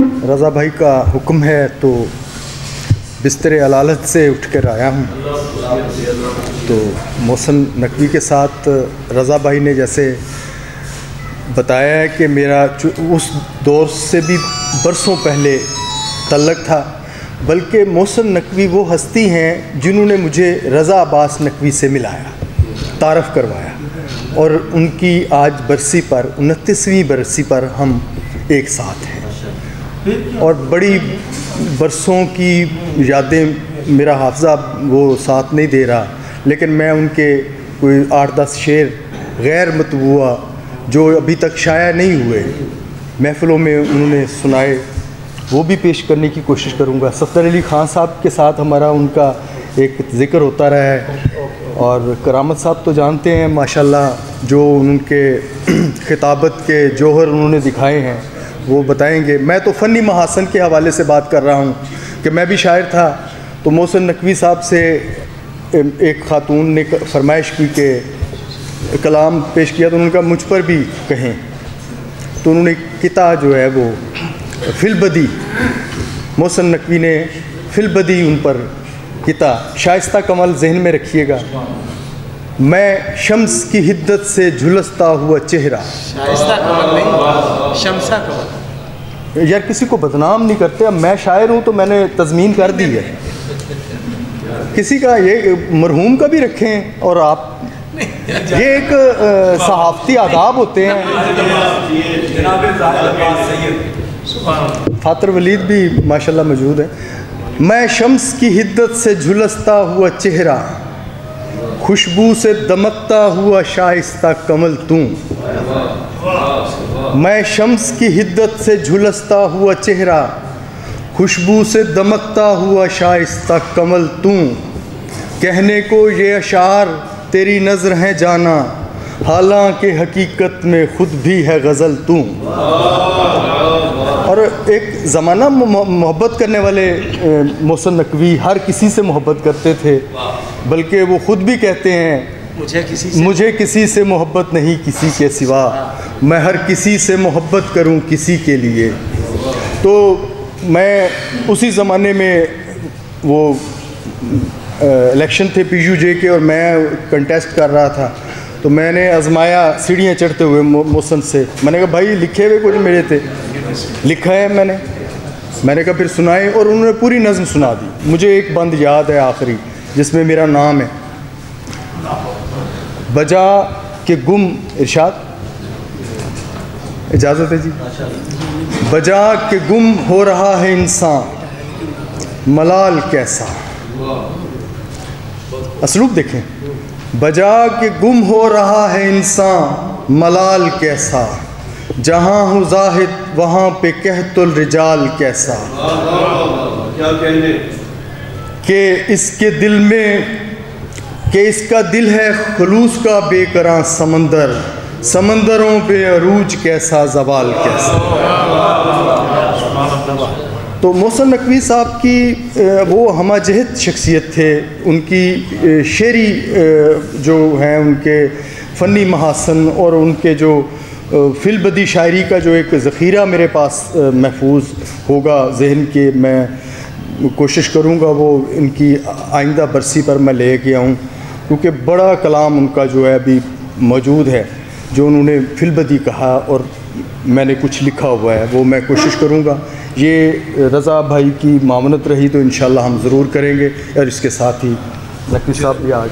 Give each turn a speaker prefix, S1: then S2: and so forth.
S1: रज़ा भाई का हुक्म है तो बिस्तर अलालत से उठ कर आया हूँ। तो मोहसिन नकवी के साथ रज़ा भाई ने जैसे बताया है कि मेरा उस दौर से भी बरसों पहले तल्लक था, बल्कि मोहसिन नकवी वो हस्ती हैं जिन्होंने मुझे रज़ा अब्बास नकवी से मिलाया, तारफ़ करवाया, और उनकी आज बरसी पर 29वीं बरसी पर हम एक साथ हैं। और बड़ी बरसों की यादें, मेरा हाफ़ज़ा वो साथ नहीं दे रहा, लेकिन मैं उनके कोई 8-10 शेर गैर मतबूआ जो अभी तक शाया नहीं हुए महफ़िलों में उन्होंने सुनाए, वो भी पेश करने की कोशिश करूँगा। सफ़दर अली ख़ान साहब के साथ हमारा उनका एक ज़िक्र होता रहा है, और करामत साहब तो जानते हैं माशाल्लाह जो उनके खिताबत के जौहर उन्होंने दिखाए हैं वो बताएंगे। मैं तो फ़नी महासन के हवाले से बात कर रहा हूँ कि मैं भी शायर था, तो मोहसिन नकवी साहब से एक ख़ातून ने फरमाइश की कि कलाम पेश किया, तो उन्होंने कहा मुझ पर भी कहें, तो उन्होंने किता जो है वो फिलबदी, मोहसिन नकवी ने फिलबदी उन पर किता, शाइस्ता कमल जहन में रखिएगा। मैं शम्स की हिद्दत से झुलसता हुआ चेहरा,
S2: शाइस्ता कमल नहीं, शम्सा कमल।
S1: यार किसी को बदनाम नहीं करते, अब मैं शायर हूँ तो मैंने तज़मीन कर दी है, किसी का ये मरहूम का भी रखें, और आप ये एक सहाफ़ती आदाब होते हैं। फातर वलीद भी माशाल्लाह मौजूद है। मैं शम्स की हिद्दत से झुलसता हुआ चेहरा, खुशबू से दमकता हुआ शाइस्ता कमल तू। मैं शम्स की हिद्दत से झुलसता हुआ चेहरा, खुशबू से दमकता हुआ शाइस्ता कमल तू। कहने को ये अशार तेरी नज़र है जाना, हालांकि हकीकत में ख़ुद भी है गज़ल तू। और एक ज़माना मोहब्बत करने वाले मोहसिन नकवी हर किसी से मोहब्बत करते थे, बल्कि वो ख़ुद भी कहते हैं मुझे किसी से मोहब्बत नहीं किसी के सिवा, मैं हर किसी से मोहब्बत करूं किसी के लिए। तो मैं उसी ज़माने में वो इलेक्शन थे PUJ के, और मैं कंटेस्ट कर रहा था, तो मैंने आजमाया सीढ़ियाँ चढ़ते हुए मोहसिन से। मैंने कहा भाई लिखे हुए कुछ मेरे थे, लिखा है मैंने कहा फिर सुनाए, और उन्होंने पूरी नज़्म सुना दी। मुझे एक बंद याद है आखिरी, जिसमें मेरा नाम है, बजा के गुम, इरशाद इजाज़त है जी। बजा के गुम हो रहा है इंसान, मलाल कैसा, असलूब देखें, बजा के गुम हो रहा है इंसान, मलाल कैसा, जहाँ हूँ जाहिद वहाँ पे कहतुल रिजाल कैसा। क्या कहने कि इसके दिल में, कि इसका दिल है खुलूस का बेकरां समंदर, समंदरों पे अरूज कैसा, जवाल कैसा। तो मोहसिन नकवी साहब की वो हमाजहत शख्सियत थे, उनकी शेरी जो हैं, उनके फ़नी महासन और उनके जो फिलबदी शायरी का जो एक ज़ख़ीरा मेरे पास महफूज होगा जहन के, मैं कोशिश करूँगा वो इनकी आइंदा बरसी पर मैं ले के आऊँ, क्योंकि बड़ा कलाम उनका जो है अभी मौजूद है, जो उन्होंने फिलबदी कहा और मैंने कुछ लिखा हुआ है, वो मैं कोशिश करूँगा। ये रज़ा भाई की मामनत रही तो इंशाअल्लाह हम ज़रूर करेंगे। और इसके साथ ही नकवी साहब भी आ गए।